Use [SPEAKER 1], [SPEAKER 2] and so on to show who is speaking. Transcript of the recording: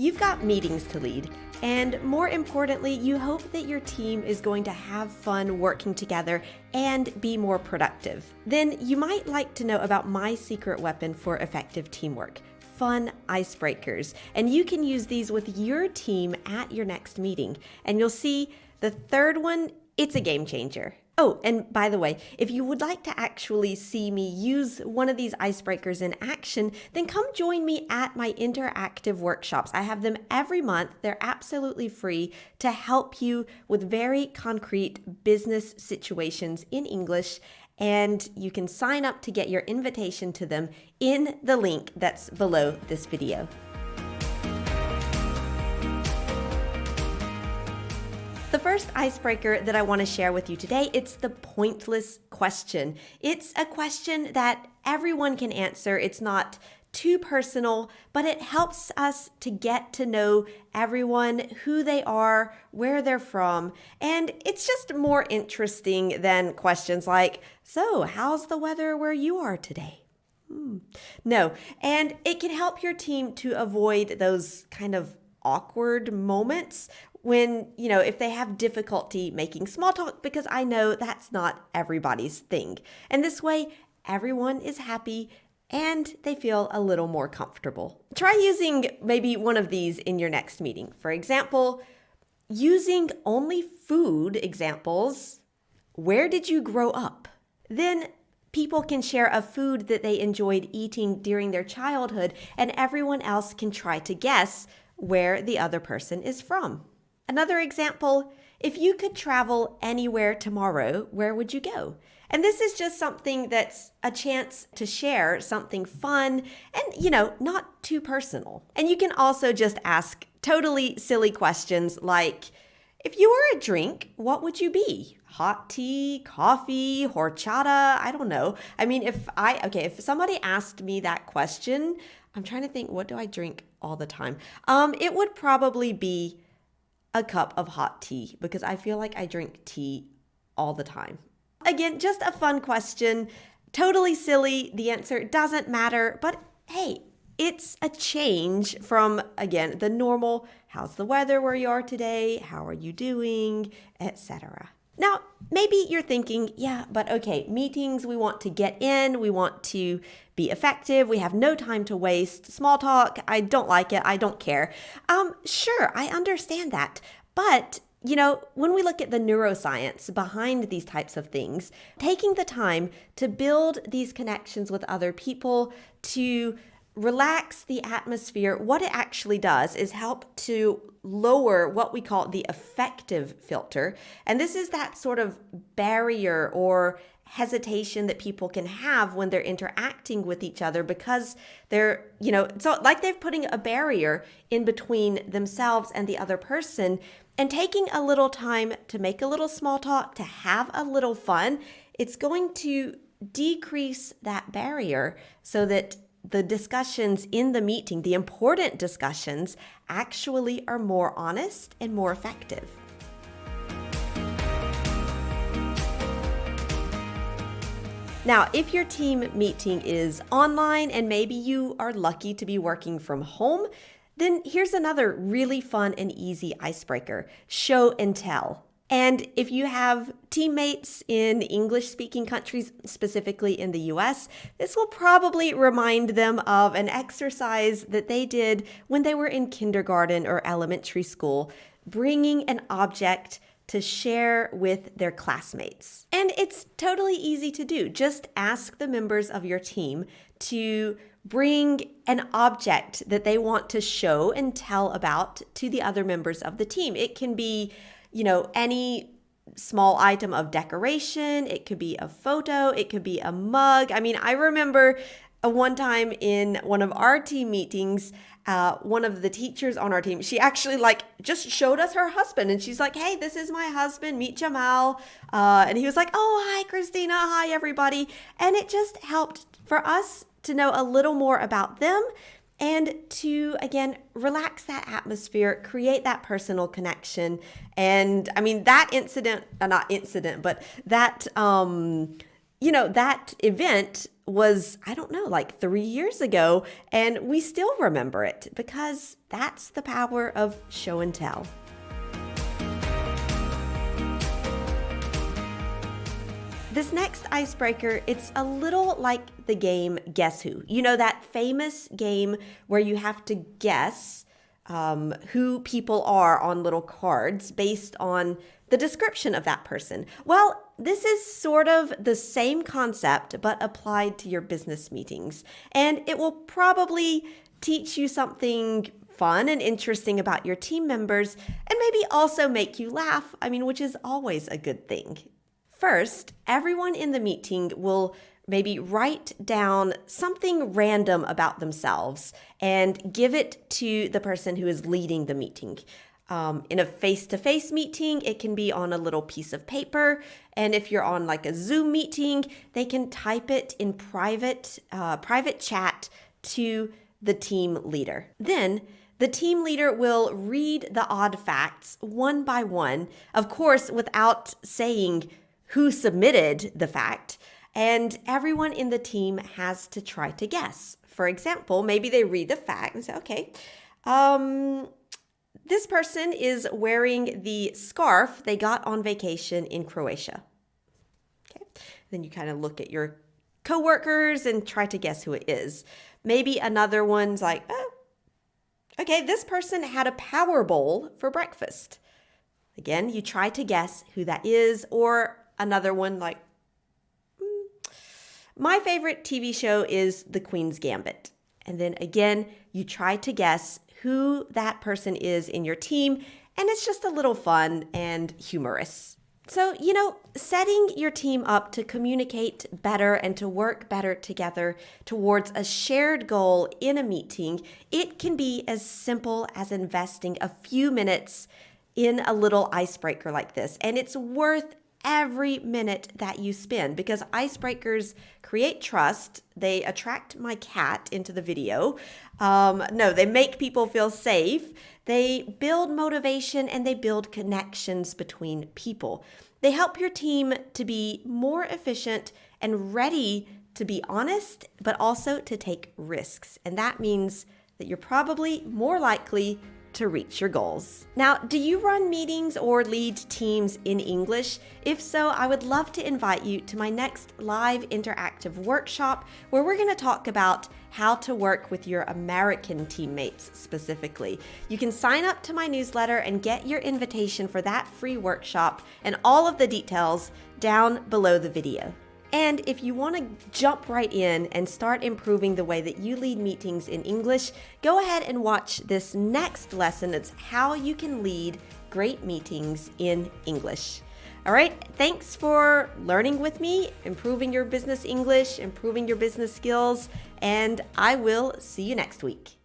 [SPEAKER 1] You've got meetings to lead, and more importantly, you hope that your team is going to have fun working together and be more productive. Then you might like to know about my secret weapon for effective teamwork, fun icebreakers. And you can use these with your team at your next meeting. And you'll see the third one, it's a game changer. Oh, and by the way, if you would like to actually see me use one of these icebreakers in action, then come join me at my interactive workshops. I have them every month. They're absolutely free to help you with very concrete business situations in English. And you can sign up to get your invitation to them in the link that's below this video. The first icebreaker that I want to share with you today, it's the pointless question. It's a question that everyone can answer. It's not too personal, but it helps us to get to know everyone, who they are, where they're from. And it's just more interesting than questions like, so how's the weather where you are today? No, and it can help your team to avoid those kind of awkward moments when, if they have difficulty making small talk, because I know that's not everybody's thing. And this way, everyone is happy and they feel a little more comfortable. Try using maybe one of these in your next meeting. For example, using only food examples. Where did you grow up? Then people can share a food that they enjoyed eating during their childhood, and everyone else can try to guess where the other person is from. Another example, if you could travel anywhere tomorrow, where would you go? And this is just something that's a chance to share something fun and, not too personal. And you can also just ask totally silly questions like, if you were a drink, what would you be? Hot tea, coffee, horchata, I don't know. I mean, if somebody asked me that question, I'm trying to think, what do I drink all the time? It would probably be a cup of hot tea because I feel like I drink tea all the time. Again, just a fun question, totally silly. The answer doesn't matter, but hey, it's a change from, again, the normal, how's the weather where you are today? How are you doing? Etc. Now, maybe you're thinking, yeah, but okay, meetings, we want to get in, we want to be effective, we have no time to waste, small talk, I don't like it, I don't care. Sure, I understand that. But, when we look at the neuroscience behind these types of things, taking the time to build these connections with other people, to relax the atmosphere, what it actually does is help to lower what we call the affective filter. And this is that sort of barrier or hesitation that people can have when they're interacting with each other because they're, so like they're putting a barrier in between themselves and the other person. And taking a little time to make a little small talk, to have a little fun, it's going to decrease that barrier so that the discussions in the meeting, the important discussions, actually are more honest and more effective. Now, if your team meeting is online and maybe you are lucky to be working from home, then here's another really fun and easy icebreaker, show and tell. And if you have teammates in English-speaking countries, specifically in the US, this will probably remind them of an exercise that they did when they were in kindergarten or elementary school, bringing an object to share with their classmates. And it's totally easy to do. Just ask the members of your team to bring an object that they want to show and tell about to the other members of the team. It can be any small item of decoration. It could be a photo. It could be a mug. I mean, I remember one time in one of our team meetings, one of the teachers on our team, she actually just showed us her husband. And she's like, hey, this is my husband, meet Jamal. And he was like, oh, hi, Christina. Hi, everybody. And it just helped for us to know a little more about them and to, again, relax that atmosphere, create that personal connection. And I mean, that That event was, I don't know, like 3 years ago, and we still remember it because that's the power of show and tell. This next icebreaker, it's a little like the game Guess Who. That famous game where you have to guess who people are on little cards based on the description of that person. Well, this is sort of the same concept, but applied to your business meetings. And it will probably teach you something fun and interesting about your team members, and maybe also make you laugh, which is always a good thing. First, everyone in the meeting will maybe write down something random about themselves and give it to the person who is leading the meeting. In a face-to-face meeting, it can be on a little piece of paper. And if you're on like a Zoom meeting, they can type it in private chat to the team leader. Then the team leader will read the odd facts one by one, of course, without saying who submitted the fact. And everyone in the team has to try to guess. For example, maybe they read the fact and say, okay, this person is wearing the scarf they got on vacation in Croatia. Okay. Then you kind of look at your coworkers and try to guess who it is. Maybe another one's like, oh, okay, this person had a Power Bowl for breakfast. Again, you try to guess who that is. Or another one like, my favorite TV show is The Queen's Gambit. And then again, you try to guess who that person is in your team, and it's just a little fun and humorous. So, setting your team up to communicate better and to work better together towards a shared goal in a meeting, it can be as simple as investing a few minutes in a little icebreaker like this. And it's worth every minute that you spend because icebreakers create trust. They attract my cat into the video. They make people feel safe. They build motivation and they build connections between people. They help your team to be more efficient and ready to be honest, but also to take risks. And that means that you're probably more likely to reach your goals. Now, do you run meetings or lead teams in English? If so, I would love to invite you to my next live interactive workshop where we're going to talk about how to work with your American teammates specifically. You can sign up to my newsletter and get your invitation for that free workshop and all of the details down below the video. And if you want to jump right in and start improving the way that you lead meetings in English, go ahead and watch this next lesson. It's how you can lead great meetings in English. All right, thanks for learning with me, improving your business English, improving your business skills, and I will see you next week.